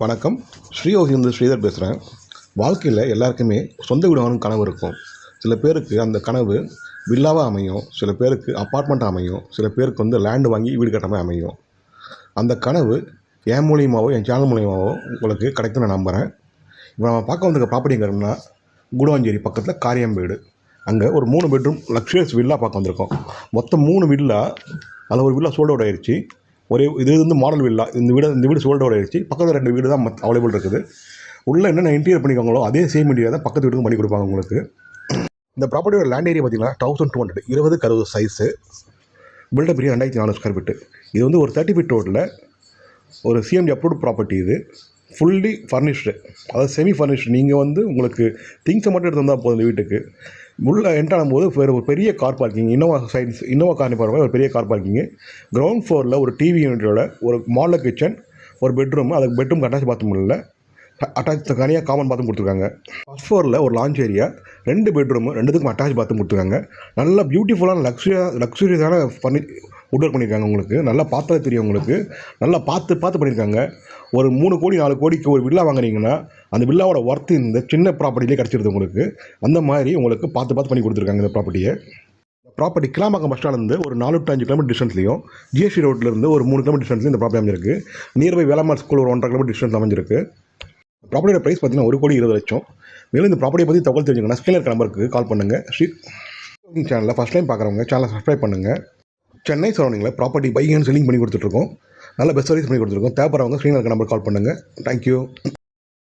வணக்கம். ஸ்ரீயோகிந்து ஸ்ரீதர் பேசுகிறேன். வாழ்க்கையில் எல்லாருக்குமே சொந்த வீடு வாங்கணும்னு கனவு இருக்கும். சில பேருக்கு அந்த கனவு வில்லாவாக அமையும், சில பேருக்கு அப்பார்ட்மெண்ட்டாக அமையும், சில பேருக்கு லேண்டு வாங்கி வீடு கட்டாமல் அமையும். அந்த கனவு என் மூலியமாகவோ என் சேனல் மூலியமாகவோ உங்களுக்கு கிடைக்கும்னு நான் நம்புகிறேன். இப்போ நம்ம பார்க்க வந்திருக்க ப்ராப்பர்ட்டிங்கிறோம்னா குடுவாஞ்சேரி பக்கத்தில் காரியம்பேடு. அங்கே ஒரு 3 பெட்ரூம் லக்ஸரியஸ் வில்லா பார்க்க வந்திருக்கோம். மொத்தம் 3 வில்லா. அதில் ஒரு வில்லா சோல்ட் அவுட் ஆயிடுச்சு. இது மாடல் வில்லா. இந்த வீடு சோல்ட் அவுட் ஆயிடுச்சு. பக்கத்தில் 2 வீடு தான் அவைலபிள் இருக்குது. உள்ளே என்னென்ன இன்டீரியர் பண்ணிக்கோங்களோ அதே சேம் இன்டீரியர் தான் பக்கத்து வீட்டுக்கும் பண்ணி கொடுப்பாங்க உங்களுக்கு. இந்த ப்ராப்பர்ட்டியோட லேண்ட் ஏரியா பார்த்தீங்கன்னா 1200 20x60 size. Build up area 2400 square feet. இது ஒரு 30 ஃபீட் ரோட்டில் ஒரு சிஎம்டி அப்ரூவ்டு ப்ராப்பர்ட்டி. இது ஃபுல்லி ஃபர்னிஷ்டு, அதாவது செமி ஃபர்னிஷ்டு. நீங்கள் உங்களுக்கு திங்ஸை மட்டும் எடுத்து வந்தால் போதும். இந்த வீட்டுக்கு உள்ளே என்ட்ரு ஆகும்போது வேறு ஒரு பெரிய car parking, Innova car parking, ஒரு பெரிய கார் பார்க்கிங்கு. கிரவுண்ட் ஃப்ளோரில் ஒரு டிவி யூனிட்டோட ஒரு மாடல் கிச்சன், ஒரு பெட்ரூம். அதுக்கு பெட்ரூம் அட்டாச் பாத்ரூம் இல்லை, அட்டாச் தனியாக காமன் பாத்ரூம் கொடுத்துருக்காங்க. ஃபர்ஸ்ட் ஃப்ளோரில் ஒரு லான்ச் ஏரியா, 2 பெட்ரூமு, 2த்துக்கும் அட்டாச் பாத்ரூம் கொடுத்துருக்காங்க. நல்லா பியூட்டிஃபுல்லான லக்ஸுரியஸான வுட் ஒர்க் பண்ணியிருக்காங்க. உங்களுக்கு நல்லா பார்த்தா தெரியும். உங்களுக்கு நல்லா பார்த்து பண்ணியிருக்காங்க. ஒரு 3 கோடி 4 கோடிக்கு ஒரு வில்லா வாங்குறீங்கன்னா அந்த வில்லாவோட ஒர்த்து இந்த சின்ன ப்ராப்பர்ட்டிலே கிடச்சிருது உங்களுக்கு. அந்த மாதிரி உங்களுக்கு பார்த்து பண்ணி கொடுத்துருக்காங்க இந்த ப்ராப்பர்ட்டியை. ப்ராப்பர்ட்டி கிளாம்பாக்கம் பஸ் ஸ்டாண்ட்லேருந்து ஒரு 4 to 5 கிலோமீட்டர் டிஸ்டன்ஸ்லையும், ஜிஎஸ்டி ரோட்லேருந்து ஒரு 3 கிலோமீட்டர் டிஸ்டன்ஸ்லையும் இந்த ப்ராப்பர்ட்டி அமைஞ்சிருக்கு. நியர்பை வேலம்மாள் ஸ்கூல் ஒரு 1.5 கிலோமீட்டர் டிஸ்டன்ஸ் அமைஞ்சிருக்கு. ப்ராப்பர்ட்டியோட ப்ரைஸ் பார்த்தீங்கன்னா 1,20,00,000. மேலும் இந்த ப்ராப்பர்ட்டியை பற்றி தகவல் தெரிஞ்சுக்கணும், ஸ்கிரீனில் இருக்க நம்பருக்கு கால் பண்ணுங்கள். சேனலில் ஃபஸ்ட் டைம் பார்க்குறவங்க சேனலை சப்ஸ்கிரைப் பண்ணுங்கள். சென்னை சரௌண்டிங்கில் ப்ராப்பர்ட்டி பை அண்ட் செல்லிங் பண்ணி கொடுத்துட்ருக்கோம். நல்ல பெஸ்ட் சர்வீஸ் பண்ணி கொடுத்துருக்கோம். தேவைப்படுறவங்க ஸ்க்ரீனில் இருக்க நம்பருக்கு கால் பண்ணுங்கள். தேங்க்யூ.